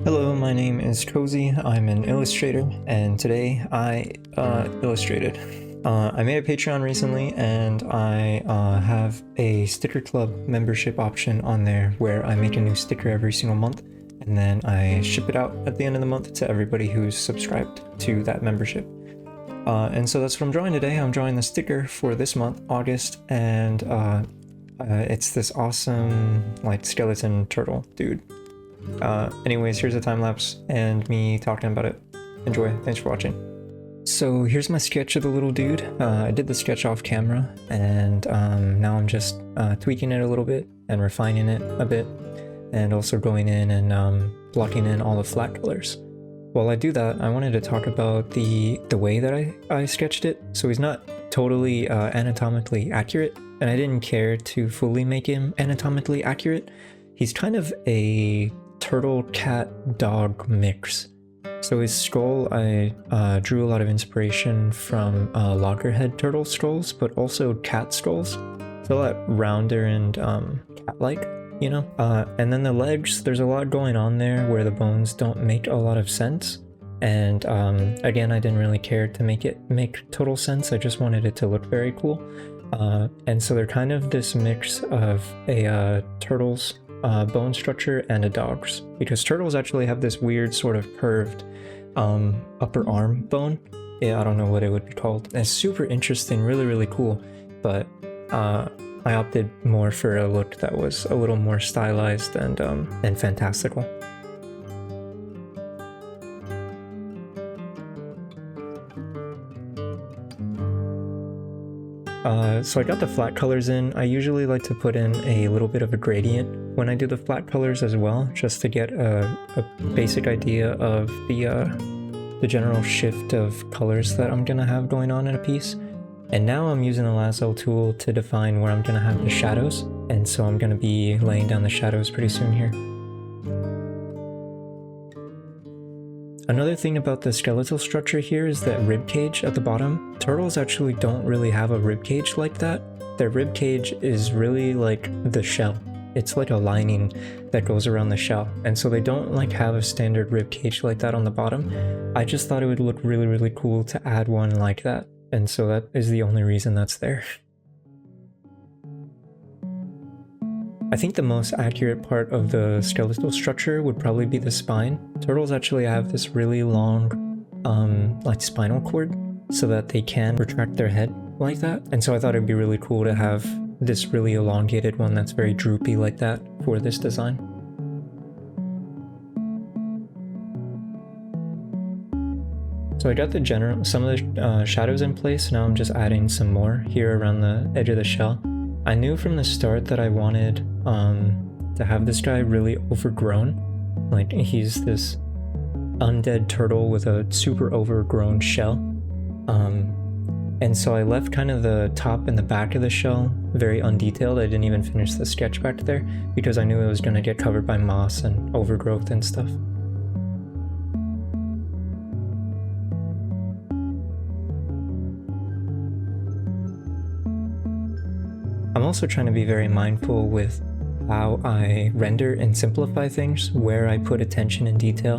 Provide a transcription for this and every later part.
Hello, my name is Cozy. I'm an illustrator, and today I illustrated. I made a Patreon recently, and I have a sticker club membership option on there where I make a new sticker every single month, and then I ship it out at the end of the month to everybody who's subscribed to that membership. And so that's what I'm drawing today. I'm drawing the sticker for this month, August, and it's this awesome like skeleton turtle dude. Anyways, here's a time lapse and me talking about it. Enjoy. Thanks for watching. So here's my sketch of the little dude. I did the sketch off camera, and now I'm just tweaking it a little bit and refining it a bit, and also going in and blocking in all the flat colors. While I do that, I wanted to talk about the way that I sketched it. So he's not totally anatomically accurate, and I didn't care to fully make him anatomically accurate. He's kind of a turtle cat dog mix. So his skull, I drew a lot of inspiration from loggerhead turtle skulls, but also cat skulls. It's a lot rounder and cat-like, you know? And then the legs, there's a lot going on there where the bones don't make a lot of sense. And again, I didn't really care to make it make total sense. I just wanted it to look very cool. And so they're kind of this mix of a turtle's bone structure and a dog's, because turtles actually have this weird sort of curved upper arm bone. Yeah, I don't know what it would be called. It's super interesting, really cool, but I opted more for a look that was a little more stylized and fantastical. So I got the flat colors in. I usually like to put in a little bit of a gradient when I do the flat colors as well, just to get a basic idea of the general shift of colors that I'm gonna have going on in a piece. And now I'm using the lasso tool to define where I'm gonna have the shadows, and so I'm gonna be laying down the shadows pretty soon here. Another thing about the skeletal structure here is that rib cage at the bottom. Turtles actually don't really have a rib cage like that. Their rib cage is really like the shell. It's like a lining that goes around the shell, and so they don't like have a standard rib cage like that on the bottom. I just thought it would look really cool to add one like that, and so that is the only reason that's there. I think the most accurate part of the skeletal structure would probably be the spine. Turtles actually have this really long, like spinal cord, so that they can retract their head like that. And so I thought it'd be really cool to have this really elongated one that's very droopy like that for this design. So I got some of the shadows in place. Now I'm just adding some more here around the edge of the shell. I knew from the start that I wanted to have this guy really overgrown. Like, he's this undead turtle with a super overgrown shell. And so I left kind of the top and the back of the shell very undetailed. I didn't even finish the sketch back there because I knew it was going to get covered by moss and overgrowth and stuff. I'm also trying to be very mindful with how I render and simplify things, where I put attention and detail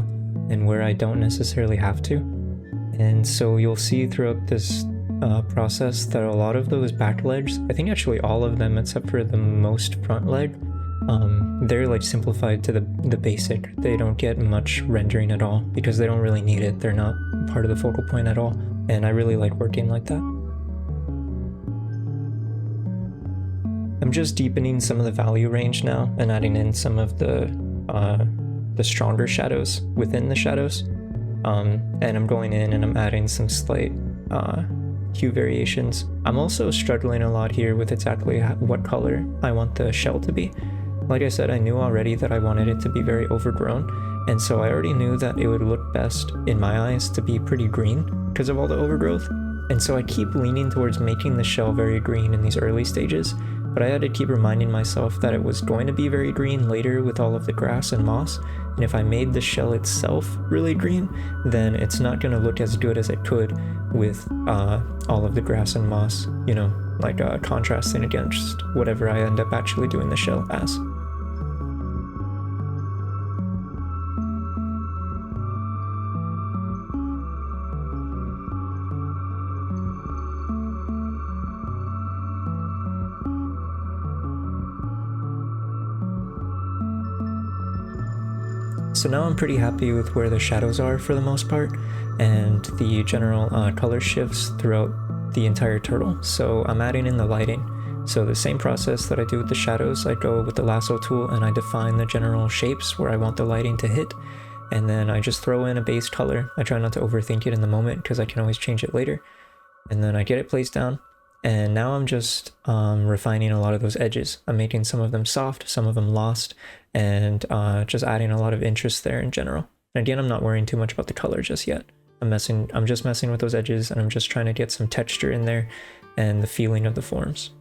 and where I don't necessarily have to. And so you'll see throughout this process that a lot of those back legs, I think actually all of them except for the most front leg, they're like simplified to the basic. They don't get much rendering at all because they don't really need it. They're not part of the focal point at all. And I really like working like that. I'm just deepening some of the value range now and adding in some of the stronger shadows within the shadows. And I'm going in and I'm adding some slight hue variations. I'm also struggling a lot here with exactly what color I want the shell to be. Like I said, I knew already that I wanted it to be very overgrown, and so I already knew that it would look best in my eyes to be pretty green because of all the overgrowth. And so I keep leaning towards making the shell very green in these early stages, but I had to keep reminding myself that it was going to be very green later with all of the grass and moss, and if I made the shell itself really green, then it's not going to look as good as it could with all of the grass and moss, you know, like contrasting against whatever I end up actually doing the shell as. So now I'm pretty happy with where the shadows are for the most part, and the general color shifts throughout the entire turtle. So I'm adding in the lighting. So the same process that I do with the shadows, I go with the lasso tool and I define the general shapes where I want the lighting to hit, and then I just throw in a base color. I try not to overthink it in the moment because I can always change it later, and then I get it placed down. And now I'm just refining a lot of those edges. I'm making some of them soft, some of them lost, and just adding a lot of interest there in general. And again, I'm not worrying too much about the color just yet. I'm just messing with those edges, and I'm just trying to get some texture in there and the feeling of the forms.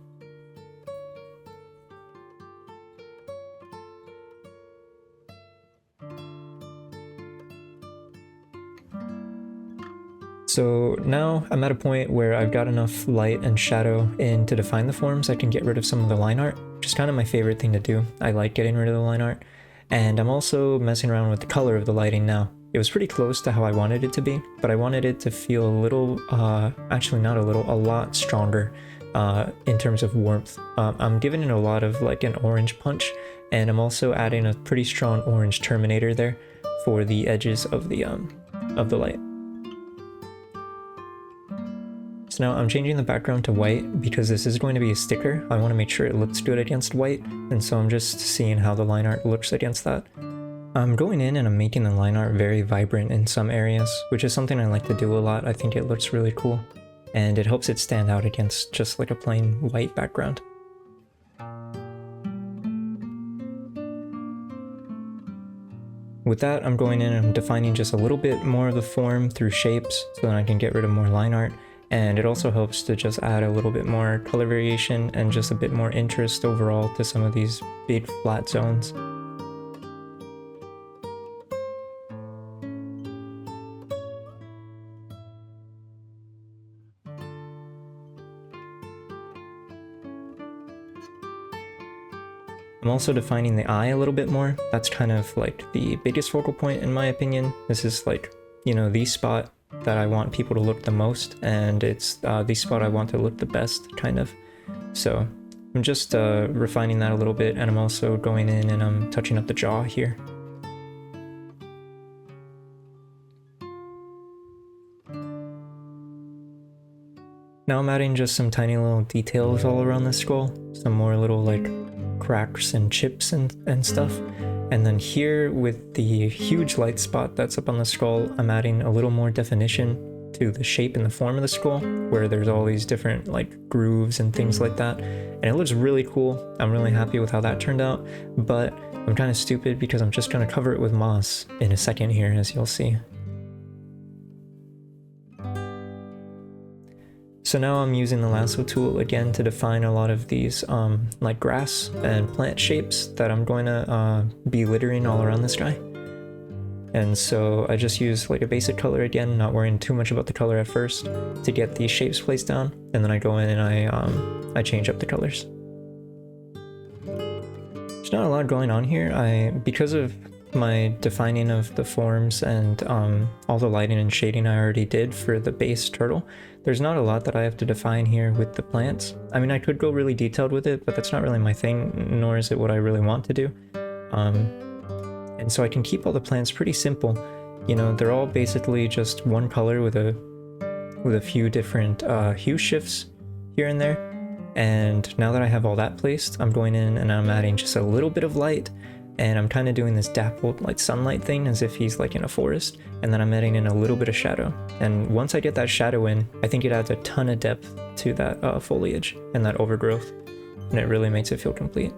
So now I'm at a point where I've got enough light and shadow in to define the forms. I can get rid of some of the line art, which is kind of my favorite thing to do. I like getting rid of the line art. And I'm also messing around with the color of the lighting now. It was pretty close to how I wanted it to be, but I wanted it to feel a little, actually not a little, a lot stronger in terms of warmth. I'm giving it a lot of like an orange punch, and I'm also adding a pretty strong orange terminator there for the edges of the light. So now I'm changing the background to white because this is going to be a sticker. I want to make sure it looks good against white, and so I'm just seeing how the line art looks against that. I'm going in and I'm making the line art very vibrant in some areas, which is something I like to do a lot. I think it looks really cool, and it helps it stand out against just like a plain white background. With that, I'm going in and I'm defining just a little bit more of the form through shapes so that I can get rid of more line art. And it also helps to just add a little bit more color variation and just a bit more interest overall to some of these big flat zones. I'm also defining the eye a little bit more. That's kind of like the biggest focal point in my opinion. This is like, you know, the spot that I want people to look the most, and it's the spot I want to look the best, kind of. So I'm just refining that a little bit, and I'm also going in and I'm touching up the jaw here. Now I'm adding just some tiny little details all around the skull, some more little like cracks and chips and stuff. And then here with the huge light spot that's up on the skull, I'm adding a little more definition to the shape and the form of the skull, where there's all these different like grooves and things like that. And it looks really cool. I'm really happy with how that turned out, but I'm kind of stupid because I'm just going to cover it with moss in a second here, as you'll see. So now I'm using the lasso tool again to define a lot of these like grass and plant shapes that I'm going to be littering all around this guy. And so I just use like a basic color again, not worrying too much about the color at first, to get these shapes placed down, and then I go in and I change up the colors. There's not a lot going on here. Because of my defining of the forms and all the lighting and shading I already did for the base turtle, there's not a lot that I have to define here with the plants. I mean, I could go really detailed with it, but that's not really my thing, nor is it what I really want to do. And so I can keep all the plants pretty simple. You know, they're all basically just one color with a few different hue shifts here and there. And now that I have all that placed, I'm going in and I'm adding just a little bit of light, and I'm kind of doing this dappled like sunlight thing as if he's like in a forest, and then I'm adding in a little bit of shadow. And once I get that shadow in, I think it adds a ton of depth to that foliage and that overgrowth, and it really makes it feel complete.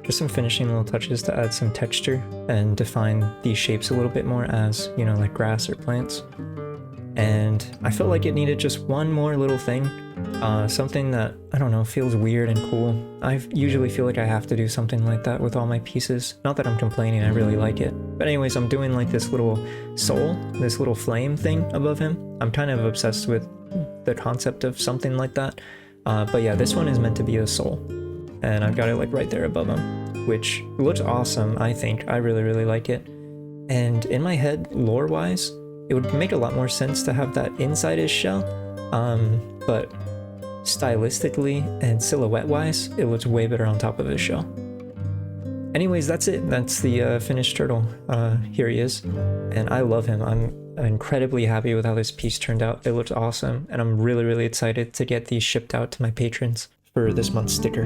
Just some finishing little touches to add some texture and define these shapes a little bit more as, you know, like grass or plants. And I felt like it needed just one more little thing, something that, I don't know, feels weird and cool. I usually feel like I have to do something like that with all my pieces. Not that I'm complaining, I really like it. But anyways, I'm doing like this little soul, this little flame thing above him. I'm kind of obsessed with the concept of something like that. But yeah, this one is meant to be a soul. And I've got it like right there above him, which looks awesome, I think. I really, really like it. And in my head, lore-wise, it would make a lot more sense to have that inside his shell, but stylistically and silhouette wise, it looks way better on top of his shell. Anyways, that's it. That's the finished turtle. Here he is, and I love him. I'm incredibly happy with how this piece turned out. It looks awesome, and I'm really excited to get these shipped out to my patrons for this month's sticker.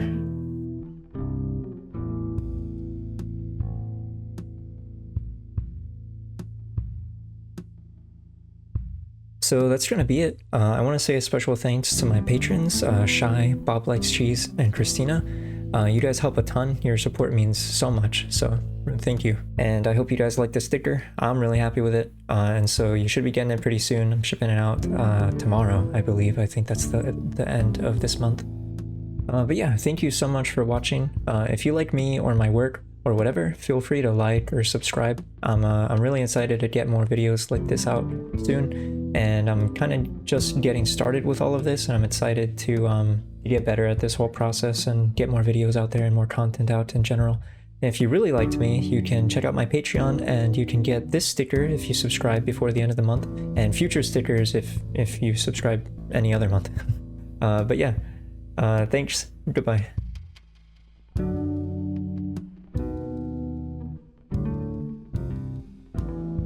So that's gonna be it. I want to say a special thanks to my patrons, Shy, Bob Likes Cheese, and Christina. You guys help a ton. Your support means so much, so thank you. And I hope you guys like the sticker. I'm really happy with it, and so you should be getting it pretty soon. I'm shipping it out tomorrow, I believe. I think that's the end of this month. But yeah, thank you so much for watching. If you like me or my work or whatever, feel free to like or subscribe. I'm really excited to get more videos like this out soon, and I'm kind of just getting started with all of this, and I'm excited to get better at this whole process and get more videos out there and more content out in general. If you really liked me, you can check out my Patreon, and you can get this sticker if you subscribe before the end of the month, and future stickers if you subscribe any other month. But yeah, thanks, goodbye.